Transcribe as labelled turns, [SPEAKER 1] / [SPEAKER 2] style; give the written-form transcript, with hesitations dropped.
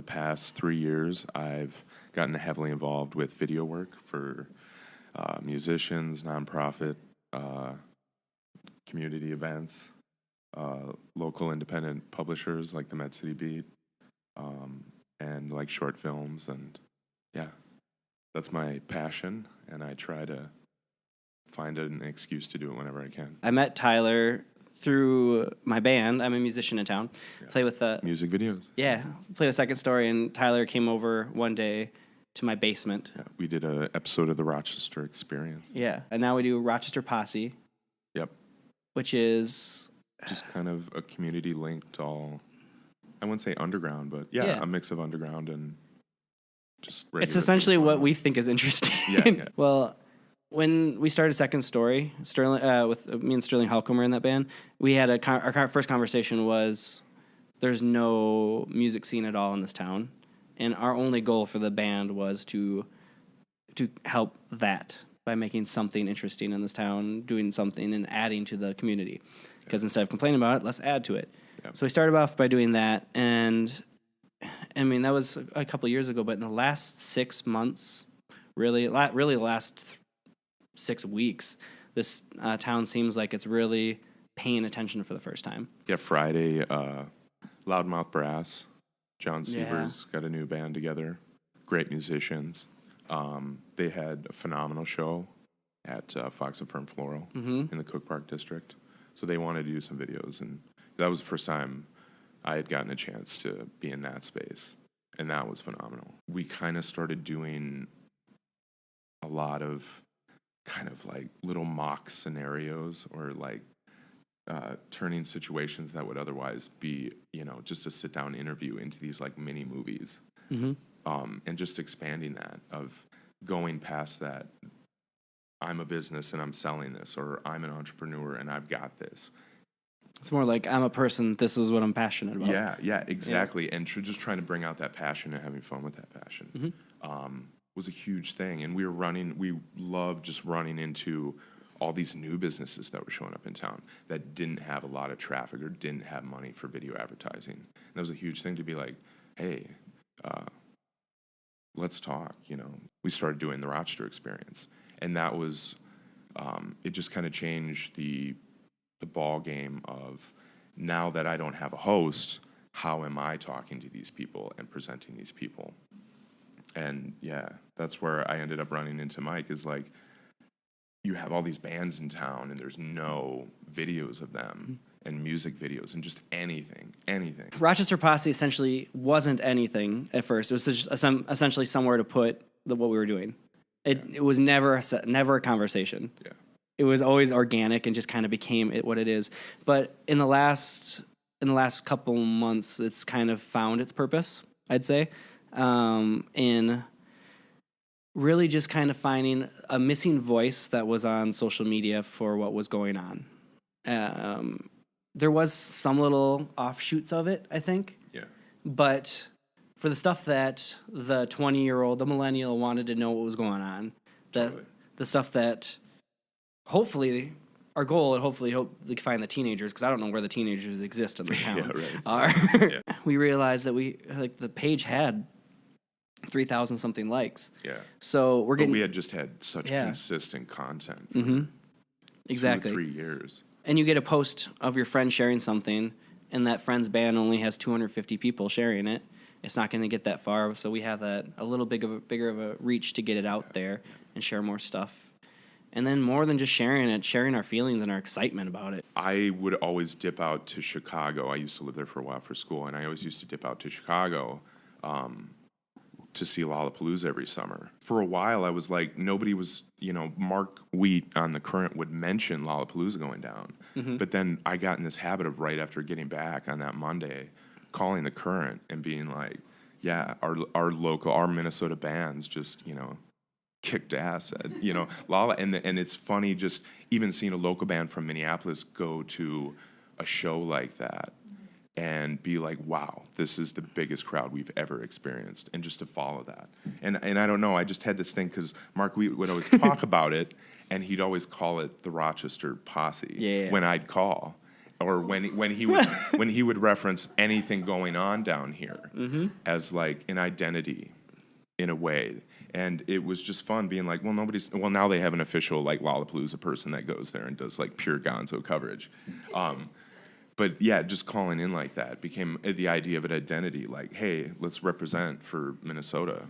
[SPEAKER 1] past 3 years, I've gotten heavily involved with video work for musicians, nonprofit, community events, local independent publishers like the Med City Beat, and like short films. And yeah, that's my passion, and I try to find an excuse to do it whenever I can.
[SPEAKER 2] I met Tyler through my band. I'm a musician in town.
[SPEAKER 1] Yeah.
[SPEAKER 2] Play with
[SPEAKER 1] music videos.
[SPEAKER 2] Yeah, play the Second Story, and Tyler came over one day to my basement.
[SPEAKER 1] Yeah, we did an episode of the Rochester Experience.
[SPEAKER 2] Yeah, and now we do Rochester Posse.
[SPEAKER 1] Yep.
[SPEAKER 2] Which is
[SPEAKER 1] just kind of a community linked all, I wouldn't say underground, but yeah. A mix of underground and just regular.
[SPEAKER 2] It's essentially what we think is interesting.
[SPEAKER 1] Yeah.
[SPEAKER 2] Well, when we started Second Story, Sterling, with me and Sterling Halcombe in that band, we had our first conversation was there's no music scene at all in this town, and our only goal for the band was to help that by making something interesting in this town, doing something and adding to the community. Because instead of complaining about it, let's add to it. Yep. So we started off by doing that, and I mean that was a couple of years ago. But in the last 6 months, really the last 6 weeks, this town seems like it's really paying attention for the first time.
[SPEAKER 1] Yeah, Friday, Loudmouth Brass, John Sievers got a new band together, great musicians. They had a phenomenal show at Fox and Fern Floral in the Cook Park District. So they wanted to do some videos, and that was the first time I had gotten a chance to be in that space, and that was phenomenal. We kind of started doing a lot of kind of like little mock scenarios, or like turning situations that would otherwise be, just a sit-down interview into these like mini movies. And just expanding that, of going past that, I'm a business and I'm selling this, or I'm an entrepreneur and I've got this.
[SPEAKER 2] It's more like I'm a person, this is what I'm passionate about.
[SPEAKER 1] Yeah, exactly. Yeah. And just trying to bring out that passion and having fun with that passion was a huge thing. And we loved just running into all these new businesses that were showing up in town that didn't have a lot of traffic or didn't have money for video advertising. And that was a huge thing to be like, hey, let's talk. We started doing the Rochester Experience, and that was it just kind of changed the ball game of, now that I don't have a host, how am I talking to these people and presenting these people? And yeah, that's where I ended up running into Mike, is like, you have all these bands in town and there's no videos of them and music videos and just anything.
[SPEAKER 2] Rochester Posse essentially wasn't anything at first. It was just essentially somewhere to put what we were doing. It was never a conversation.
[SPEAKER 1] Yeah.
[SPEAKER 2] It was always organic and just kind of became what it is. But in the last couple months, it's kind of found its purpose, I'd say, in really just kind of finding a missing voice that was on social media for what was going on. There was some little offshoots of it, I think.
[SPEAKER 1] Yeah.
[SPEAKER 2] But for the stuff that the 20-year-old, the millennial wanted to know what was going on, the stuff that hopefully, our goal, and hopefully we can find the teenagers, because I don't know where the teenagers exist in this town. We realized that the page had 3,000 something likes.
[SPEAKER 1] Yeah.
[SPEAKER 2] So we
[SPEAKER 1] had just had such consistent content for 2 or 3 years.
[SPEAKER 2] And you get a post of your friend sharing something, and that friend's band only has 250 people sharing it. It's not going to get that far, so we have a little bigger of a reach to get it out there and share more stuff. And then more than just sharing it, sharing our feelings and our excitement about it.
[SPEAKER 1] I would always dip out to Chicago. I used to live there for a while for school, and I always used to dip out to Chicago to see Lollapalooza every summer. For a while, I was like, nobody was, Mark Wheat on The Current would mention Lollapalooza going down. But then I got in this habit of, right after getting back on that Monday, calling The Current and being like, yeah, our Minnesota bands just, kicked ass at, Lolla. And it's funny just even seeing a local band from Minneapolis go to a show like that and be like, wow, this is the biggest crowd we've ever experienced, and just to follow that. And I don't know, I just had this thing, because Mark would always talk about it, and he'd always call it the Rochester Posse when I'd call. or when he would reference anything going on down here as like an identity in a way. And it was just fun being like, well, now they have an official like Lollapalooza person that goes there and does like pure gonzo coverage. But yeah, just calling in like that became the idea of an identity, like, hey, let's represent for Minnesota.